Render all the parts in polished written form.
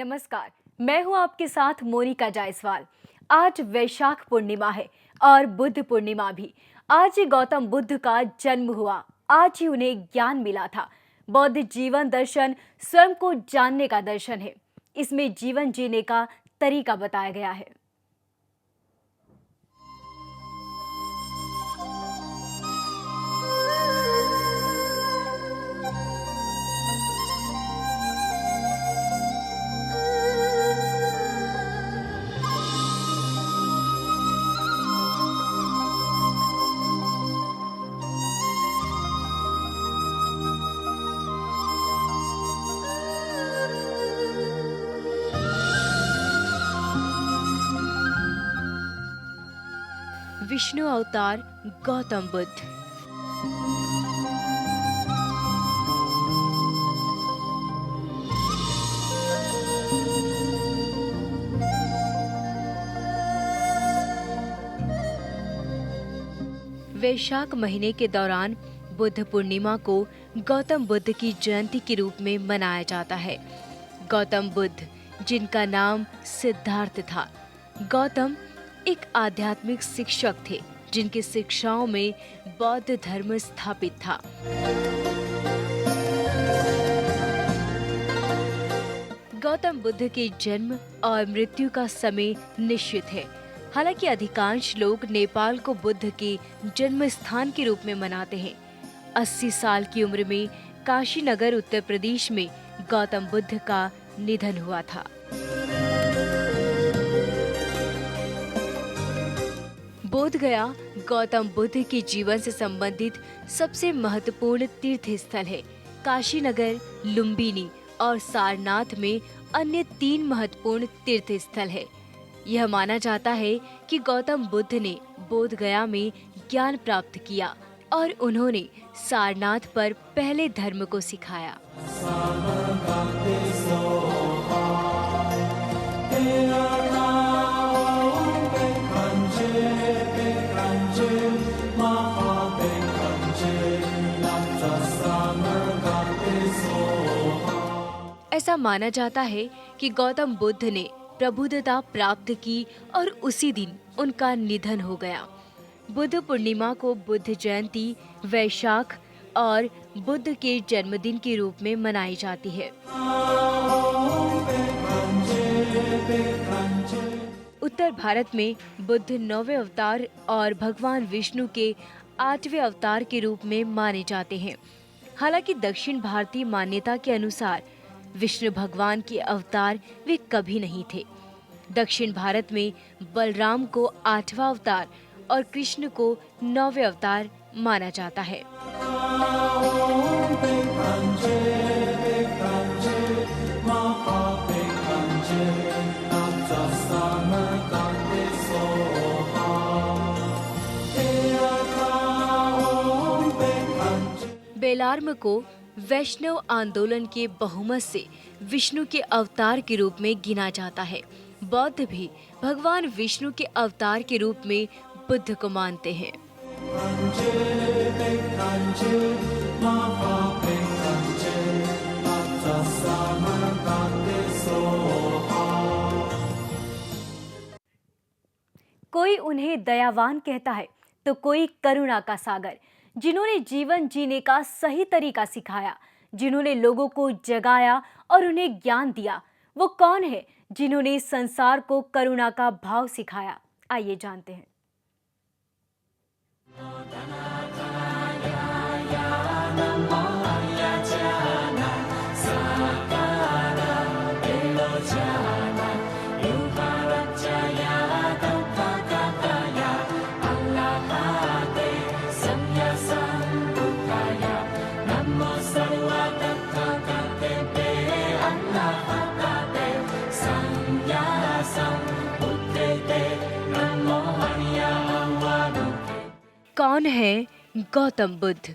नमस्कार, मैं हूं आपके साथ मोनिका जायसवाल। आज वैशाख पूर्णिमा है और बुद्ध पूर्णिमा भी। आज ही गौतम बुद्ध का जन्म हुआ, आज ही उन्हें ज्ञान मिला था। बौद्ध जीवन दर्शन स्वयं को जानने का दर्शन है। इसमें जीवन जीने का तरीका बताया गया है। विष्णु अवतार गौतम बुद्ध। वैशाख महीने के दौरान बुद्ध पूर्णिमा को गौतम बुद्ध की जयंती के रूप में मनाया जाता है। गौतम बुद्ध, जिनका नाम सिद्धार्थ था। गौतम एक आध्यात्मिक शिक्षक थे, जिनकी शिक्षाओं में बौद्ध धर्म स्थापित था। गौतम बुद्ध के जन्म और मृत्यु का समय निश्चित है। हालांकि अधिकांश लोग नेपाल को बुद्ध के जन्म स्थान के रूप में मनाते हैं। 80 साल की उम्र में काशी नगर उत्तर प्रदेश में गौतम बुद्ध का निधन हुआ था। बोध गया गौतम बुद्ध के जीवन से संबंधित सबसे महत्वपूर्ण तीर्थ स्थल है। काशी नगर, लुम्बिनी और सारनाथ में अन्य 3 महत्वपूर्ण तीर्थ स्थल है। यह माना जाता है कि गौतम बुद्ध ने बोध गया में ज्ञान प्राप्त किया और उन्होंने सारनाथ पर पहले धर्म को सिखाया। ऐसा माना जाता है कि गौतम बुद्ध ने प्रबुद्धता प्राप्त की और उसी दिन उनका निधन हो गया। बुद्ध पूर्णिमा को बुद्ध जयंती, वैशाख और बुद्ध के जन्मदिन के रूप में मनाई जाती है। उत्तर भारत में बुद्ध 9वें अवतार और भगवान विष्णु के 8वें अवतार के रूप में माने जाते हैं। हालांकि दक्षिण भारतीय मान्यता के अनुसार विष्णु भगवान के अवतार वे कभी नहीं थे। दक्षिण भारत में बलराम को 8वां अवतार और कृष्ण को 9वें अवतार माना जाता है। बेलार्म को वैष्णव आंदोलन के बहुमत से विष्णु के अवतार के रूप में गिना जाता है। बौद्ध भी भगवान विष्णु के अवतार के रूप में बुद्ध को मानते हैं। कोई उन्हें दयावान कहता है तो कोई करुणा का सागर, जिन्होंने जीवन जीने का सही तरीका सिखाया, जिन्होंने लोगों को जगाया और उन्हें ज्ञान दिया। वो कौन है जिन्होंने संसार को करुणा का भाव सिखाया? आइए जानते हैं। कौन है गौतम बुद्ध?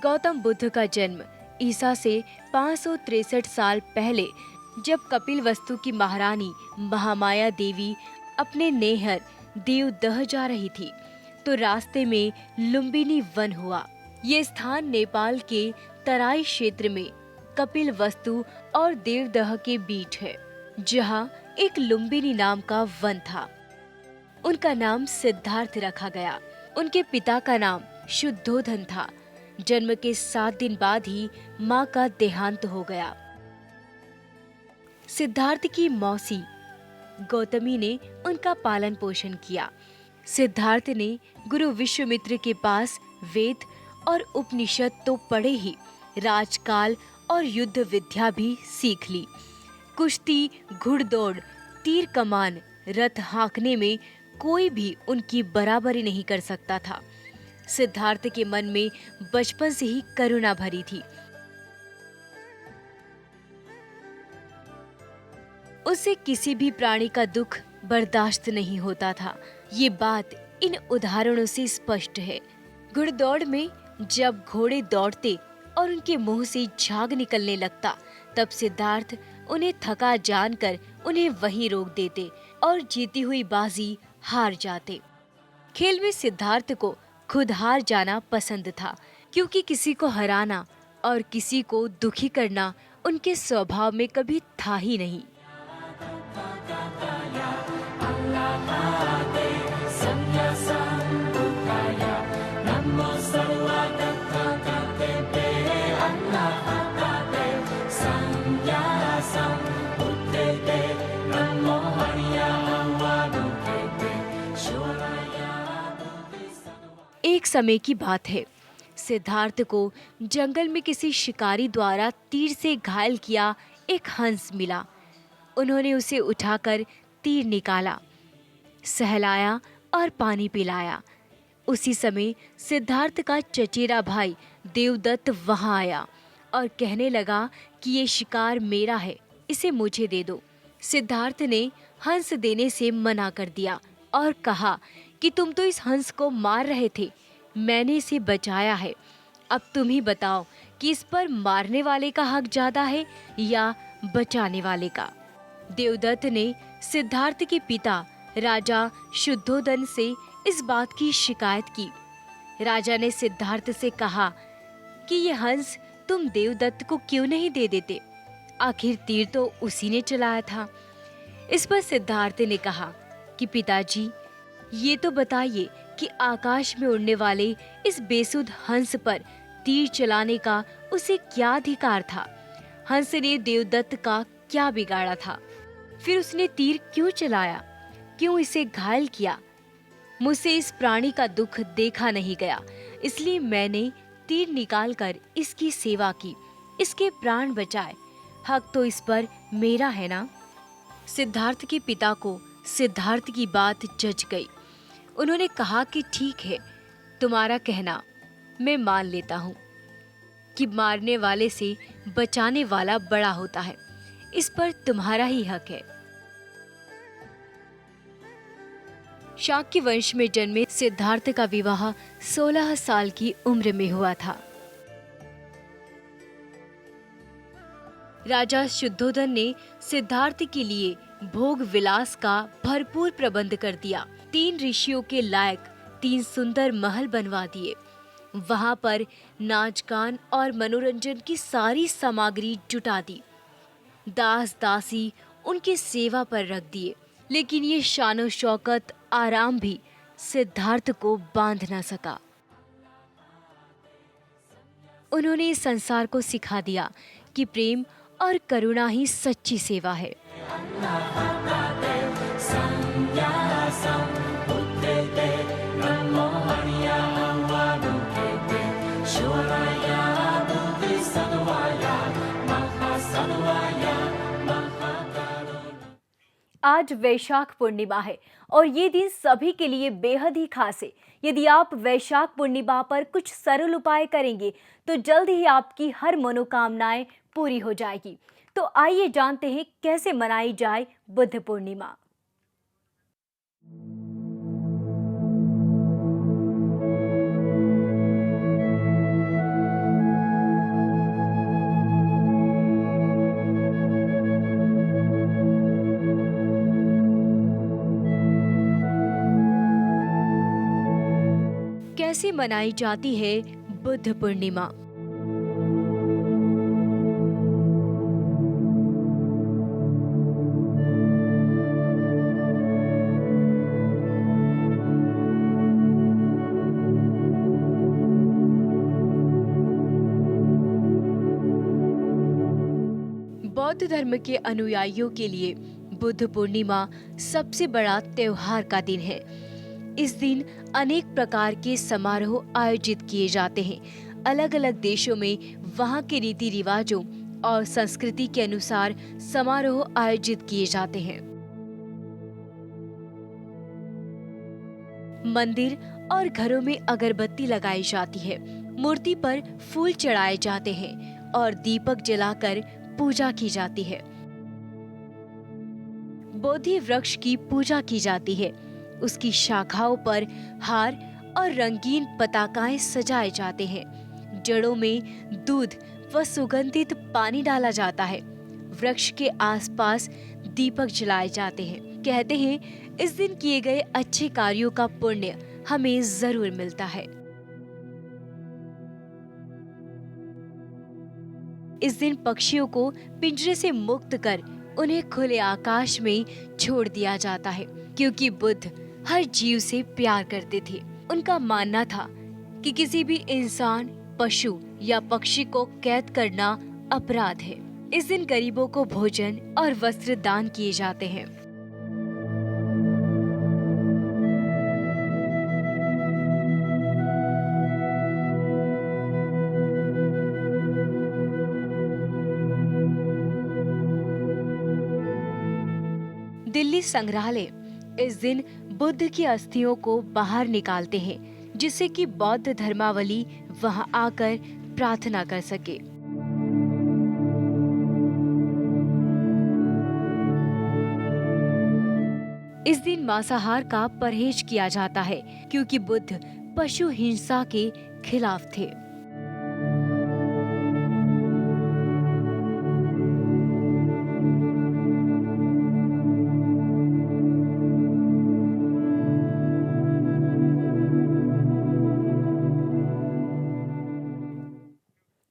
गौतम बुद्ध का जन्म ईसा से 563 साल पहले, जब कपिलवस्तु की महारानी महामाया देवी अपने नैहर देवदह जा रही थी, तो रास्ते में लुम्बिनी वन हुआ। ये स्थान नेपाल के तराई क्षेत्र में कपिलवस्तु और देवदह के बीच है, जहाँ एक लुम्बिनी नाम का वन था। उनका नाम सिद्धार्थ रखा गया। उनके पिता का नाम शुद्धोधन था। जन्म के 7 दिन बाद ही माँ का देहांत हो गया। सिद्धार्थ की मौसी गौतमी ने उनका पालन पोषण किया। सिद्धार्थ ने गुरु विश्वामित्र के पास वेद और उपनिषद तो पढ़े ही, राजकाल और युद्ध विद्या भी सीख ली। कुश्ती, घुड़दौड़, तीर कमान, रथ हाँकने में कोई भी उनकी बराबरी नहीं कर सकता था। सिद्धार्थ के मन में बचपन से ही करुणा भरी थी। उसे किसी भी प्राणी का दुख बर्दाश्त नहीं होता था। ये बात इन उदाहरणों से स्पष्ट है। घुड़दौड़ में जब घोड़े दौड़ते और उनके मुंह से झाग निकलने लगता, तब सिद्धार्थ उन्हें थका जानकर उन्हें वहीं रोक देते और जीती हुई बाजी हार जाते। खेल में सिद्धार्थ को खुद हार जाना पसंद था, क्योंकि किसी को हराना और किसी को दुखी करना उनके स्वभाव में कभी था ही नहीं। एक समय की बात है, सिद्धार्थ को जंगल में किसी शिकारी द्वारा तीर से घायल किया एक हंस मिला। उन्होंने उसे उठाकर तीर निकाला, सहलाया और पानी पिलाया। उसी समय सिद्धार्थ का चचेरा भाई देवदत्त वहां आया और कहने लगा कि ये शिकार मेरा है, इसे मुझे दे दो। सिद्धार्थ ने हंस देने से मना कर दिया और कहा कि तुम तो इस हंस को मार रहे थे, मैंने इसे बचाया है। अब तुम ही बताओ कि इस पर मारने वाले का हक ज्यादा है या बचाने वाले का। देवदत्त ने सिद्धार्थ के पिता राजा शुद्धोधन से इस बात की शिकायत की। राजा ने सिद्धार्थ से कहा कि ये हंस तुम देवदत्त को क्यों नहीं दे देते, आखिर तीर तो उसी ने चलाया था। इस पर सिद्धार्थ ने कहा कि पिताजी, ये तो बताइए कि आकाश में उड़ने वाले इस बेसुध हंस पर तीर चलाने का उसे क्या अधिकार था? हंस ने देवदत्त का क्या बिगाड़ा था? फिर उसने तीर क्यों चलाया? क्यों इसे घायल किया? मुझसे इस प्राणी का दुख देखा नहीं गया, इसलिए मैंने तीर निकालकर इसकी सेवा की, इसके प्राण बचाए। हक तो इस पर मेरा है ना? सिद्धार्थ के पिता को सिद्धार्थ की बात जच गई। उन्होंने कहा कि ठीक है, तुम्हारा कहना मैं मान लेता हूँ कि मारने वाले से बचाने वाला बड़ा होता है, इस पर तुम्हारा ही हक है। शाक्य वंश में जन्मे सिद्धार्थ का विवाह 16 साल की उम्र में हुआ था। राजा शुद्धोधन ने सिद्धार्थ के लिए भोग विलास का भरपूर प्रबंध कर दिया। 3 ऋषियों के लायक 3 सुंदर महल बनवा दिए। वहां पर नाच गान और मनोरंजन की सारी सामग्री जुटा दी। दास दासी उनकी सेवा पर रख दिए, लेकिन ये शानो शौकत आराम भी सिद्धार्थ को बांध न सका। उन्होंने इस संसार को सिखा दिया कि प्रेम और करुणा ही सच्ची सेवा है। आज वैशाख पूर्णिमा है और ये दिन सभी के लिए बेहद ही खास है। यदि आप वैशाख पूर्णिमा पर कुछ सरल उपाय करेंगे तो जल्द ही आपकी हर मनोकामनाएं पूरी हो जाएगी। तो आइए जानते हैं कैसे मनाई जाए बुद्ध पूर्णिमा। कैसे मनाई जाती है बुद्ध पूर्णिमा। बौद्ध धर्म के अनुयायियों के लिए बुद्ध पूर्णिमा सबसे बड़ा त्योहार का दिन है। इस दिन अनेक प्रकार के समारोह आयोजित किए जाते हैं। अलग अलग देशों में वहाँ के रीति रिवाजों और संस्कृति के अनुसार समारोह आयोजित किए जाते हैं। मंदिर और घरों में अगरबत्ती लगाई जाती है, मूर्ति पर फूल चढ़ाए जाते हैं और दीपक जलाकर पूजा की जाती है। बोधि वृक्ष की पूजा की जाती है। उसकी शाखाओं पर हार और रंगीन पताकाएं सजाए जाते हैं। जड़ों में दूध व सुगंधित पानी डाला जाता है। वृक्ष के आसपास दीपक जलाए जाते हैं। कहते हैं इस दिन किए गए अच्छे कार्यों का पुण्य हमें जरूर मिलता है। इस दिन पक्षियों को पिंजरे से मुक्त कर उन्हें खुले आकाश में छोड़ दिया जाता है, क्योंकि बुद्ध हर जीव से प्यार करते थे। उनका मानना था कि किसी भी इंसान, पशु या पक्षी को कैद करना अपराध है। इस दिन गरीबों को भोजन और वस्त्र दान किए जाते हैं। दिल्ली संग्रहालय इस दिन बुद्ध की अस्थियों को बाहर निकालते हैं, जिससे कि बौद्ध धर्मावलंबी वहां आकर प्रार्थना कर सके। इस दिन मांसाहार का परहेज किया जाता है, क्योंकि बुद्ध पशु हिंसा के खिलाफ थे।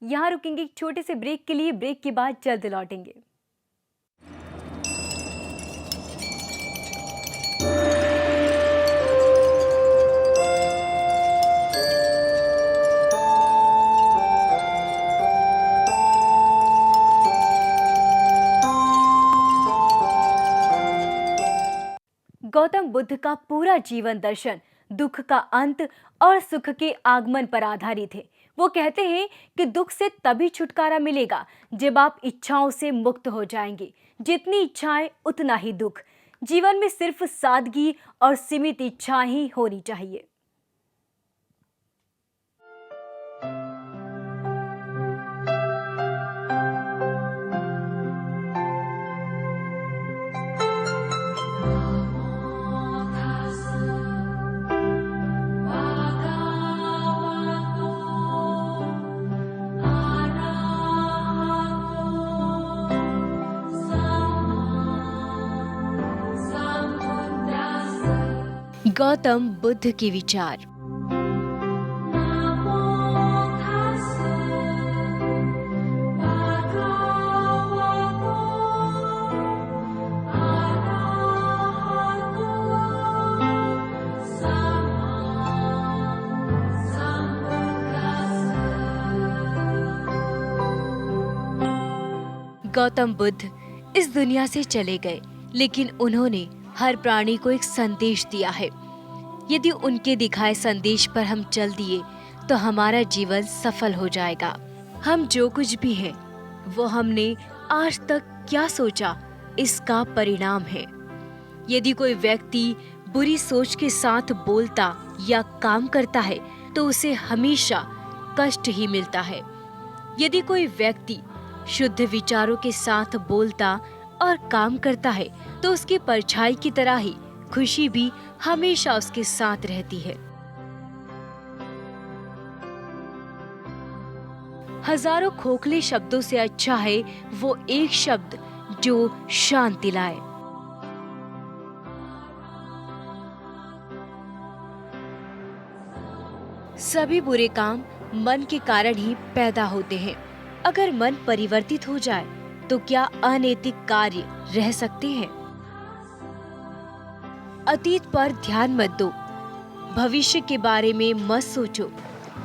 यहाँ रुकेंगे एक छोटे से ब्रेक के लिए। ब्रेक के बाद जल्द लौटेंगे। गौतम बुद्ध का पूरा जीवन दर्शन दुख का अंत और सुख के आगमन पर आधारित है। वो कहते हैं कि दुख से तभी छुटकारा मिलेगा जब आप इच्छाओं से मुक्त हो जाएंगे। जितनी इच्छाएं उतना ही दुख। जीवन में सिर्फ सादगी और सीमित इच्छाएं ही होनी चाहिए। गौतम बुद्ध के विचार। गौतम बुद्ध इस दुनिया से चले गए, लेकिन उन्होंने हर प्राणी को एक संदेश दिया है। यदि उनके दिखाए संदेश पर हम चल दिए तो हमारा जीवन सफल हो जाएगा। हम जो कुछ भी हैं, वो हमने आज तक क्या सोचा इसका परिणाम है। यदि कोई व्यक्ति बुरी सोच के साथ बोलता या काम करता है तो उसे हमेशा कष्ट ही मिलता है। यदि कोई व्यक्ति शुद्ध विचारों के साथ बोलता और काम करता है तो उसकी परछाई की तरह ही खुशी भी हमेशा उसके साथ रहती है। हजारों खोखले शब्दों से अच्छा है वो एक शब्द जो शांति लाए। सभी बुरे काम मन के कारण ही पैदा होते हैं। अगर मन परिवर्तित हो जाए तो क्या अनैतिक कार्य रह सकते हैं? अतीत पर ध्यान मत दो, भविष्य के बारे में मत सोचो,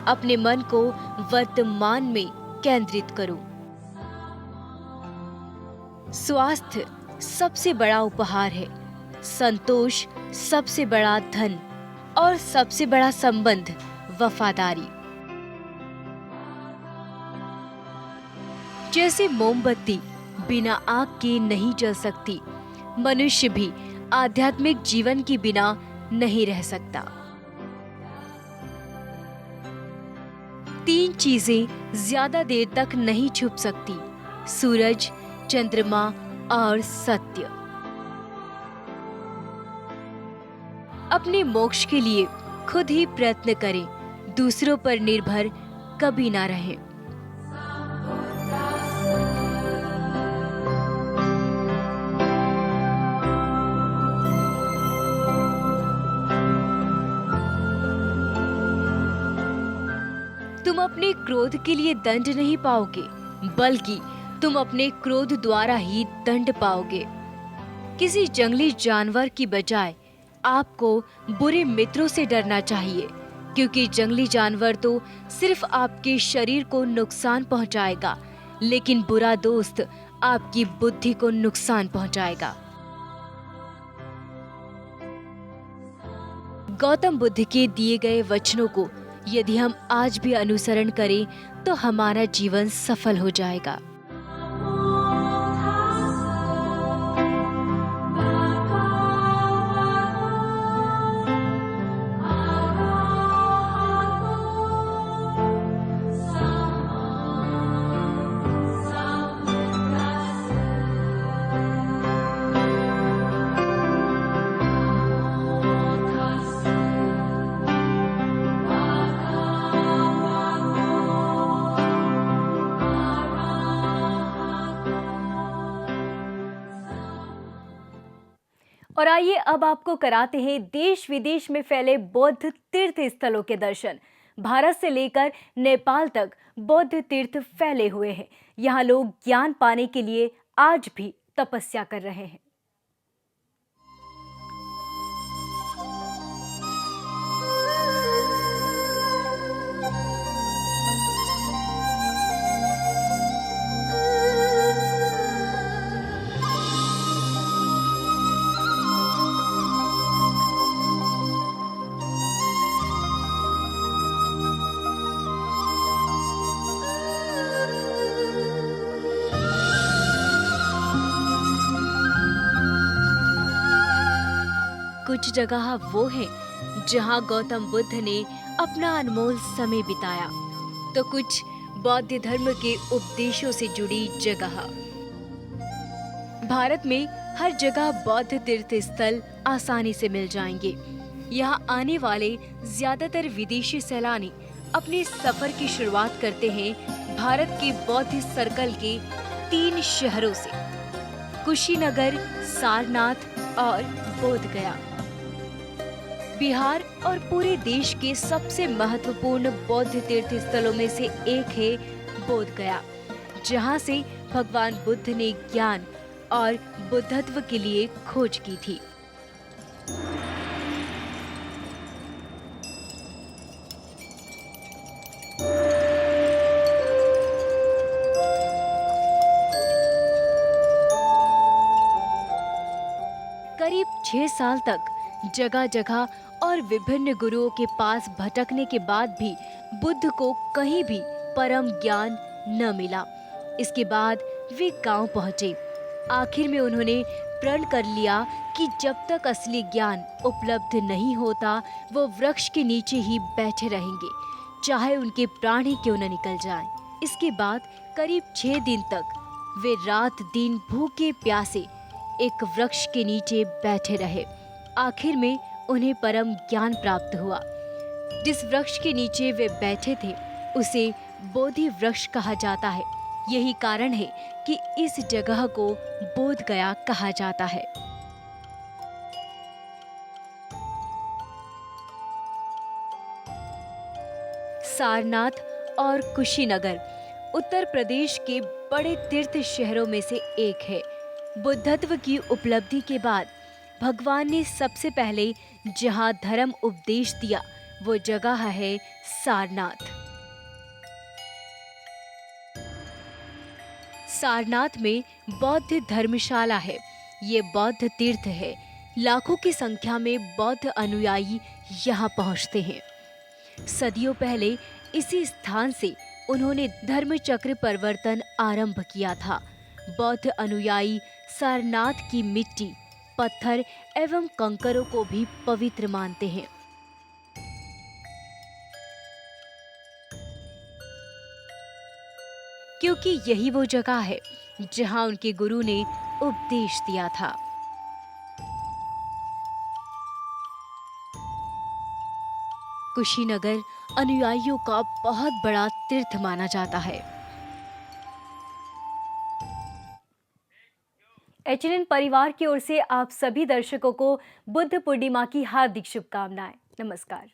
अपने मन को वर्तमान में केंद्रित करो। स्वास्थ्य सबसे बड़ा उपहार है, संतोष सबसे बड़ा धन और सबसे बड़ा संबंध वफादारी। जैसे मोमबत्ती बिना आग के नहीं जल सकती, मनुष्य भी आध्यात्मिक जीवन के बिना नहीं रह सकता। 3 चीजें ज्यादा देर तक नहीं छुप सकती, सूरज, चंद्रमा और सत्य। अपने मोक्ष के लिए खुद ही प्रयत्न करें, दूसरों पर निर्भर कभी ना रहें। तुम अपने क्रोध के लिए दंड नहीं पाओगे, बल्कि तुम अपने क्रोध द्वारा ही दंड पाओगे। किसी जंगली जानवर की बजाय आपको बुरे मित्रों से डरना चाहिए, क्योंकि जंगली जानवर तो सिर्फ आपके शरीर को नुकसान पहुंचाएगा, लेकिन बुरा दोस्त आपकी बुद्धि को नुकसान पहुंचाएगा। गौतम बुद्ध के दिए गए वचनों को यदि हम आज भी अनुसरण करें तो हमारा जीवन सफल हो जाएगा। और आइए अब आपको कराते हैं देश विदेश में फैले बौद्ध तीर्थ स्थलों के दर्शन। भारत से लेकर नेपाल तक बौद्ध तीर्थ फैले हुए हैं। यहाँ लोग ज्ञान पाने के लिए आज भी तपस्या कर रहे हैं। कुछ जगह वो है जहाँ गौतम बुद्ध ने अपना अनमोल समय बिताया, तो कुछ बौद्ध धर्म के उपदेशों से जुड़ी जगह। भारत में हर जगह बौद्ध तीर्थ स्थल आसानी से मिल जाएंगे। यहाँ आने वाले ज्यादातर विदेशी सैलानी अपने सफर की शुरुआत करते हैं भारत के बौद्ध सर्कल के 3 शहरों से, कुशीनगर, सारनाथ और बोध गया। बिहार और पूरे देश के सबसे महत्वपूर्ण बौद्ध तीर्थ स्थलों में से एक है बोध गया, जहाँ से भगवान बुद्ध ने ज्ञान और बुद्धत्व के लिए खोज की थी। करीब 6 साल तक जगह जगह और विभिन्न गुरुओं के पास भटकने के बाद भी बुद्ध को कहीं भी परम ज्ञान न मिला। इसके बाद वे गांव पहुंचे। आखिर में उन्होंने प्रण कर लिया कि जब तक असली ज्ञान उपलब्ध नहीं होता वो वृक्ष के नीचे ही बैठे रहेंगे, चाहे उनके प्राण ही क्यों न निकल जाएं। इसके बाद करीब 6 दिन तक वे रात दिन भूखे प्यासे एक वृक्ष के नीचे बैठे रहे। आखिर में उन्हें परम ज्ञान प्राप्त हुआ। जिस वृक्ष के नीचे वे बैठे थे उसे बोधि वृक्ष कहा जाता है। यही कारण है कि इस जगह को बोध गया कहा जाता है। सारनाथ और कुशीनगर उत्तर प्रदेश के बड़े तीर्थ शहरों में से एक है। बुद्धत्व की उपलब्धि के बाद भगवान ने सबसे पहले जहां धर्म उपदेश दिया वो जगह है सारनाथ। सारनाथ में बौद्ध धर्मशाला है। ये बौद्ध तीर्थ है। लाखों की संख्या में बौद्ध अनुयायी यहाँ पहुँचते हैं। सदियों पहले इसी स्थान से उन्होंने धर्म चक्र परिवर्तन आरंभ किया था। बौद्ध अनुयायी सारनाथ की मिट्टी, पत्थर एवं कंकरों को भी पवित्र मानते हैं। क्योंकि यही वो जगह है जहां उनके गुरु ने उपदेश दिया था। कुशीनगर अनुयायियों का बहुत बड़ा तीर्थ माना जाता है। एचएनएन परिवार की ओर से आप सभी दर्शकों को बुद्ध पूर्णिमा की हार्दिक शुभकामनाएं। नमस्कार।